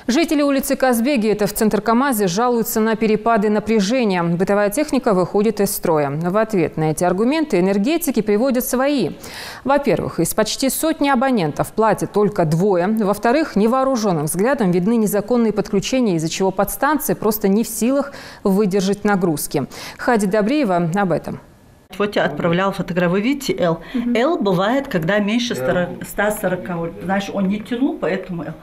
Жители улицы Казбеги, это в центр Камазе, жалуются на перепады напряжения. Бытовая техника выходит из строя. В ответ на эти аргументы энергетики приводят свои. Во-первых, из почти сотни абонентов платят только двое. Во-вторых, невооруженным взглядом видны незаконные подключения, из-за чего подстанции просто не в силах выдержать нагрузки. Хади Добриева об этом. Вот я отправлял фотографию. Вы видите L? L бывает, когда меньше 140 вольт. Знаешь, он не тянул, поэтому L.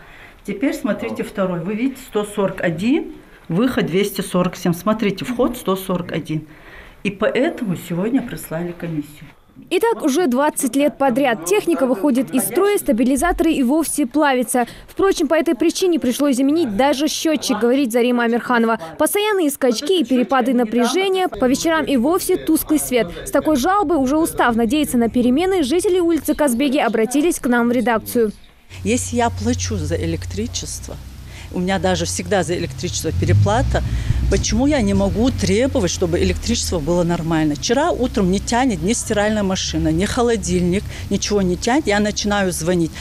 Теперь смотрите второй. Вы видите 141, выход 247. Смотрите, вход 141. И поэтому сегодня прислали комиссию. Итак, уже 20 лет подряд техника выходит из строя, стабилизаторы и вовсе плавятся. Впрочем, по этой причине пришлось заменить даже счетчик, говорит Зарима Амирханова. Постоянные скачки и перепады напряжения, по вечерам и вовсе тусклый свет. С такой жалобой, уже устав надеяться на перемены, жители улицы Казбеги обратились к нам в редакцию. Если я плачу за электричество, у меня даже всегда за электричество переплата, почему я не могу требовать, чтобы электричество было нормально? Вчера утром не тянет ни стиральная машина, ни холодильник, ничего не тянет, я начинаю звонить.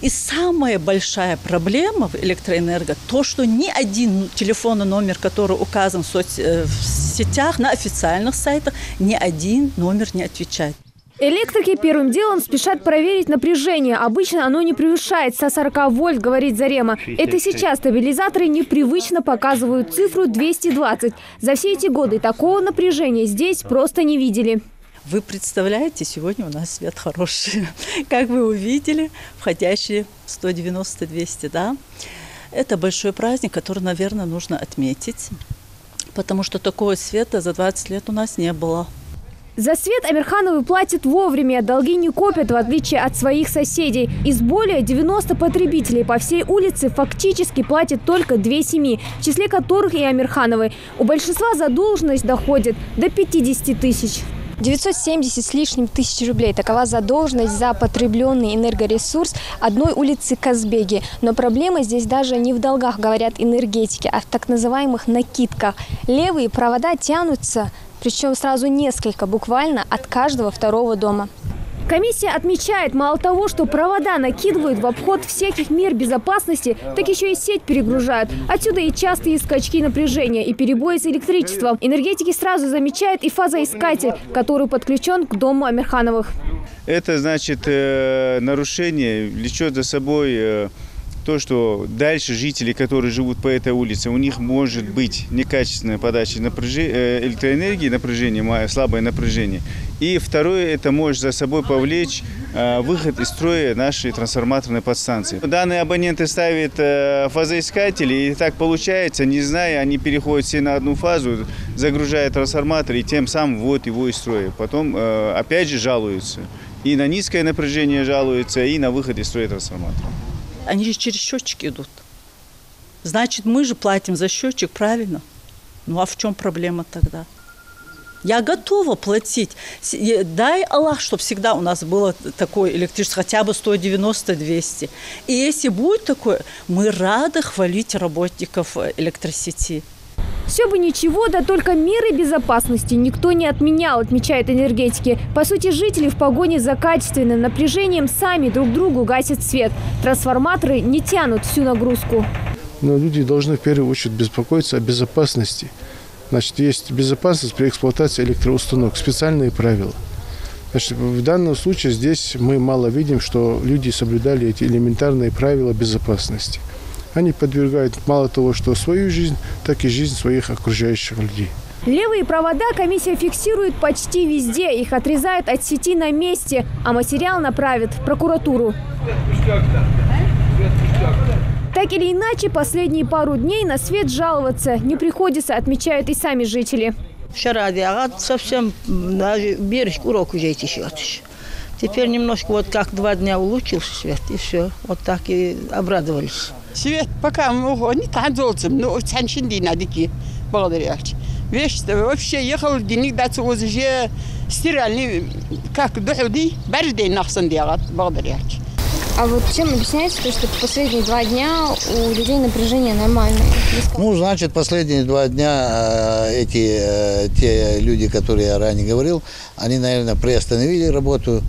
И самая большая проблема в электроэнерго – то, что ни один телефонный номер, который указан в соцсетях, на официальных сайтах, ни один номер не отвечает. Электрики первым делом спешат проверить напряжение. Обычно оно не превышает 140 вольт, говорит Зарема. Это сейчас стабилизаторы непривычно показывают цифру 220. За все эти годы такого напряжения здесь просто не видели. Вы представляете, сегодня у нас свет хороший. Как вы увидели, входящие 190-200, да? Это большой праздник, который, наверное, нужно отметить, потому что такого света за 20 лет у нас не было. За свет Амирхановы платят вовремя, долги не копят, в отличие от своих соседей. Из более 90 потребителей по всей улице фактически платят только 2 семьи, в числе которых и Амирхановы. У большинства задолженность доходит до 50 тысяч. 970 с лишним тысяч рублей. Такова задолженность за потребленный энергоресурс одной улицы Казбеги. Но проблема здесь даже не в долгах, говорят энергетики, а в так называемых накидках. Левые провода тянутся, причем сразу несколько, буквально от каждого второго дома. Комиссия отмечает, мало того, что провода накидывают в обход всяких мер безопасности, так еще и сеть перегружают. Отсюда и частые скачки напряжения, и перебои с электричеством. Энергетики сразу замечают и фазоискатель, который подключен к дому Амирхановых. Это значит нарушение влечет за собой то, что дальше жители, которые живут по этой улице, у них может быть некачественная подача электроэнергии, напряжение, слабое напряжение. И второе, это может за собой повлечь выход из строя нашей трансформаторной подстанции. Данные абоненты ставят фазоискатели, и так получается, не зная, они переходят все на одну фазу, загружают трансформатор и тем самым вводят его из строя. Потом опять же жалуются. И на низкое напряжение жалуются, и на выход из строя трансформатора. Они же через счетчик идут. Значит, мы же платим за счетчик, правильно? Ну а в чем проблема тогда? Я готова платить. Дай Аллах, чтобы всегда у нас было такое электричество, хотя бы 190-200. И если будет такое, мы рады хвалить работников электросети. Все бы ничего, да только меры безопасности никто не отменял, отмечают энергетики. По сути, жители в погоне за качественным напряжением сами друг другу гасят свет. Трансформаторы не тянут всю нагрузку. Но люди должны в первую очередь беспокоиться о безопасности. Значит, есть безопасность при эксплуатации электроустановок, специальные правила. Значит, в данном случае здесь мы мало видим, что люди соблюдали эти элементарные правила безопасности. Они подвергают мало того, что свою жизнь, так и жизнь своих окружающих людей. Левые провода комиссия фиксирует почти везде. Их отрезают от сети на месте, а материал направят в прокуратуру. Так или иначе, последние пару дней на свет жаловаться не приходится, отмечают и сами жители. Вчера совсем берег урок уже течет. Теперь немножко вот как 2 дня улучшился свет, и все. Вот так и обрадовались. Свет пока не танцуется, но саншин динадики благодаря. Вещь вообще ехал денег дать уже стиральный, как доходи, беждей нахсан диагат благодаря. А вот чем объясняется то, что последние 2 дня у людей напряжение нормальное? Ну, значит, последние 2 дня те люди, которые я ранее говорил, они, наверное, приостановили работу,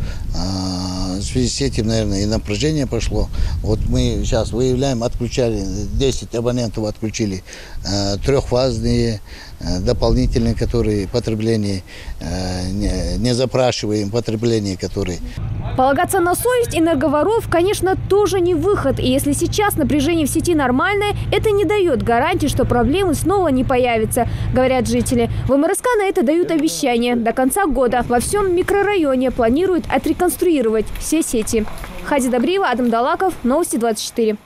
В связи с этим, наверное, и напряжение пошло. Вот мы сейчас выявляем, отключали, 10 абонентов отключили, трехфазные, дополнительные, которые потребление, не запрашиваем потребление, которые. Полагаться на совесть энерговоров, конечно, тоже не выход. И если сейчас напряжение в сети нормальное, это не дает гарантии, что проблемы снова не появятся, говорят жители. В МРСК на это дают обещания. До конца года во всем микрорайоне планируют отреконструировать все сети. Хади Добриева, Адам Далаков, Новости 24.